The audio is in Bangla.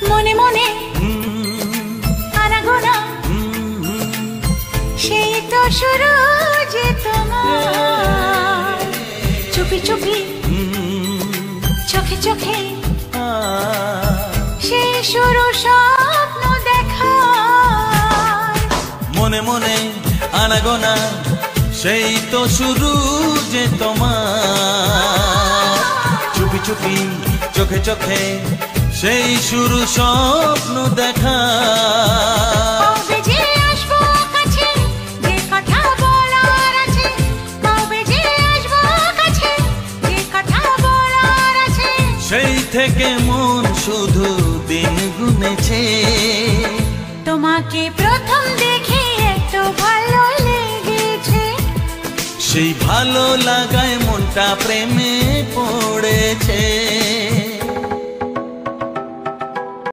মনে মনে আনাগোনা সেই তো শুরু যে তোমার চুপি চুপি চোখে চোখে সেই শুরু স্বপ্ন দেখা মনে মনে আনাগোনা সেই তো শুরু যে তোমার চুপি চুপি চোখে চোখে সেই শুরু স্বপ্ন দেখা কবে যে আসবো কাছে যে কথা বলার আছে কবে যে আসবো কাছে যে কথা বলার আছে সেই থেকে মন শুধু দিন গুনেছে তোমাকে প্রথম দেখে এত ভালো লেগেছে সেই ভালো লাগায় মনটা প্রেমে পড়েছে।